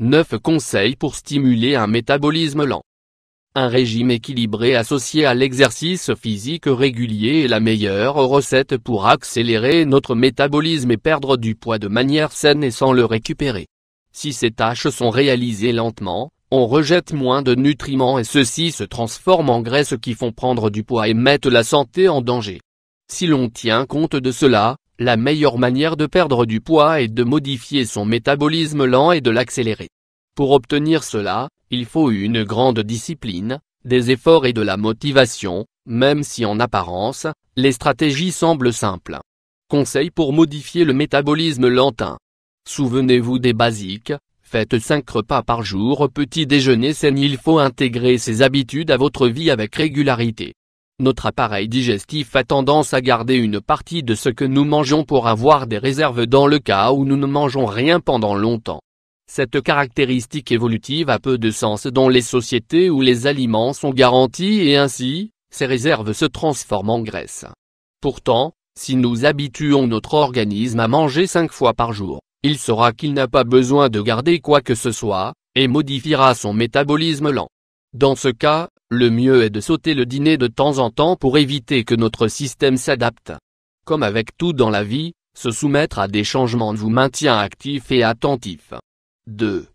9 conseils pour stimuler un métabolisme lent. Un régime équilibré associé à l'exercice physique régulier est la meilleure recette pour accélérer notre métabolisme et perdre du poids de manière saine et sans le récupérer. Si ces tâches sont réalisées lentement, on rejette moins de nutriments et ceux-ci se transforment en graisses qui font prendre du poids et mettent la santé en danger. Si l'on tient compte de cela, la meilleure manière de perdre du poids est de modifier son métabolisme lent et de l'accélérer. Pour obtenir cela, il faut une grande discipline, des efforts et de la motivation, même si en apparence, les stratégies semblent simples. Conseil pour modifier le métabolisme lent. Souvenez-vous des basiques, faites 5 repas par jour au petit déjeuner sain. Il faut intégrer ces habitudes à votre vie avec régularité. Notre appareil digestif a tendance à garder une partie de ce que nous mangeons pour avoir des réserves dans le cas où nous ne mangeons rien pendant longtemps. Cette caractéristique évolutive a peu de sens dans les sociétés où les aliments sont garantis et ainsi, ces réserves se transforment en graisse. Pourtant, si nous habituons notre organisme à manger 5 fois par jour, il saura qu'il n'a pas besoin de garder quoi que ce soit, et modifiera son métabolisme lent. Dans ce cas, le mieux est de sauter le dîner de temps en temps pour éviter que notre système s'adapte. Comme avec tout dans la vie, se soumettre à des changements vous maintient actif et attentif. 2.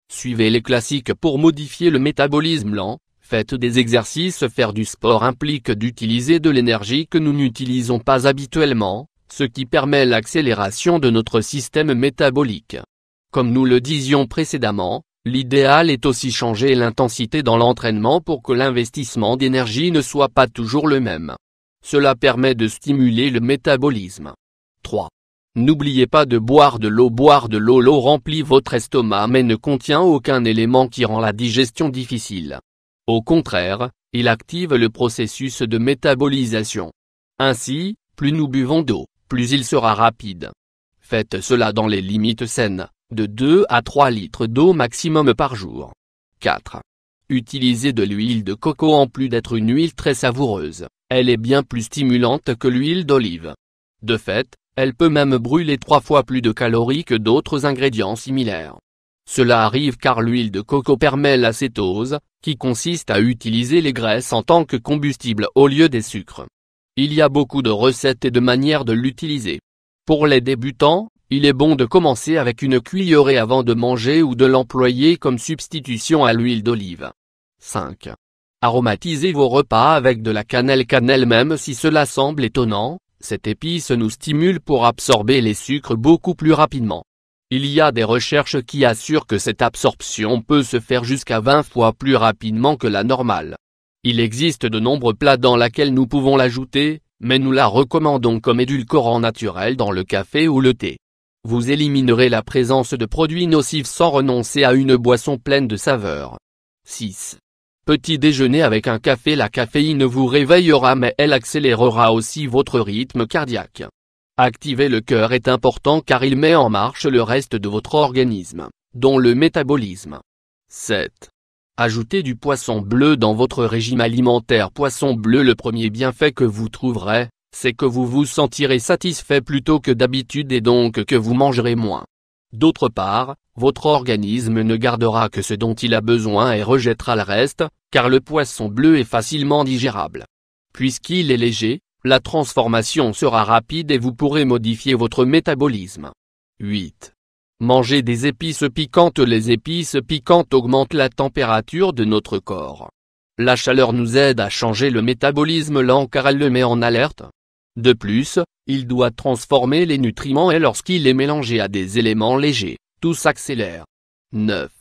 Suivez les classiques pour modifier le métabolisme lent. Faites des exercices. Faire du sport implique d'utiliser de l'énergie que nous n'utilisons pas habituellement, ce qui permet l'accélération de notre système métabolique. Comme nous le disions précédemment, l'idéal est aussi changer l'intensité dans l'entraînement pour que l'investissement d'énergie ne soit pas toujours le même. Cela permet de stimuler le métabolisme. 3. N'oubliez pas de boire de l'eau. Boire de l'eau remplit votre estomac mais ne contient aucun élément qui rend la digestion difficile. Au contraire, il active le processus de métabolisation. Ainsi, plus nous buvons d'eau, plus il sera rapide. Faites cela dans les limites saines, de 2 à 3 litres d'eau maximum par jour. 4. Utilisez de l'huile de coco. En plus d'être une huile très savoureuse, elle est bien plus stimulante que l'huile d'olive. De fait, elle peut même brûler 3 fois plus de calories que d'autres ingrédients similaires. Cela arrive car l'huile de coco permet la cétose, qui consiste à utiliser les graisses en tant que combustible au lieu des sucres. Il y a beaucoup de recettes et de manières de l'utiliser. Pour les débutants, il est bon de commencer avec une cuillerée avant de manger ou de l'employer comme substitution à l'huile d'olive. 5. Aromatisez vos repas avec de la cannelle. Même si cela semble étonnant, cette épice nous stimule pour absorber les sucres beaucoup plus rapidement. Il y a des recherches qui assurent que cette absorption peut se faire jusqu'à 20 fois plus rapidement que la normale. Il existe de nombreux plats dans lesquels nous pouvons l'ajouter, mais nous la recommandons comme édulcorant naturel dans le café ou le thé. Vous éliminerez la présence de produits nocifs sans renoncer à une boisson pleine de saveurs. 6. Petit déjeuner avec un café. La caféine vous réveillera mais elle accélérera aussi votre rythme cardiaque. Activer le cœur est important car il met en marche le reste de votre organisme, dont le métabolisme. 7. Ajoutez du poisson bleu dans votre régime alimentaire. Poisson bleu. Le premier bienfait que vous trouverez, c'est que vous vous sentirez satisfait plutôt que d'habitude et donc que vous mangerez moins. D'autre part, votre organisme ne gardera que ce dont il a besoin et rejettera le reste, car le poisson bleu est facilement digérable. Puisqu'il est léger, la transformation sera rapide et vous pourrez modifier votre métabolisme. 8. Mangez des épices piquantes. Les épices piquantes augmentent la température de notre corps. La chaleur nous aide à changer le métabolisme lent car elle le met en alerte. De plus, il doit transformer les nutriments et lorsqu'il est mélangé à des éléments légers, tout s'accélère. 9.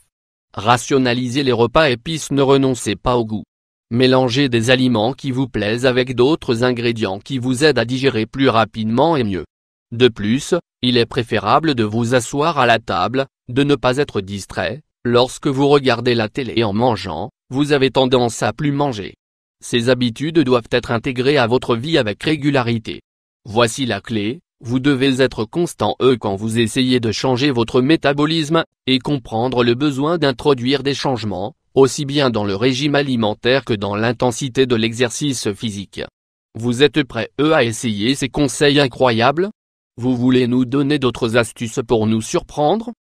Rationalisez les repas épices. Ne renoncez pas au goût. Mélangez des aliments qui vous plaisent avec d'autres ingrédients qui vous aident à digérer plus rapidement et mieux. De plus, il est préférable de vous asseoir à la table, de ne pas être distrait. Lorsque vous regardez la télé en mangeant, vous avez tendance à plus manger. Ces habitudes doivent être intégrées à votre vie avec régularité. Voici la clé, vous devez être constant quand vous essayez de changer votre métabolisme, et comprendre le besoin d'introduire des changements, aussi bien dans le régime alimentaire que dans l'intensité de l'exercice physique. Vous êtes prêts à essayer ces conseils incroyables? Vous voulez nous donner d'autres astuces pour nous surprendre?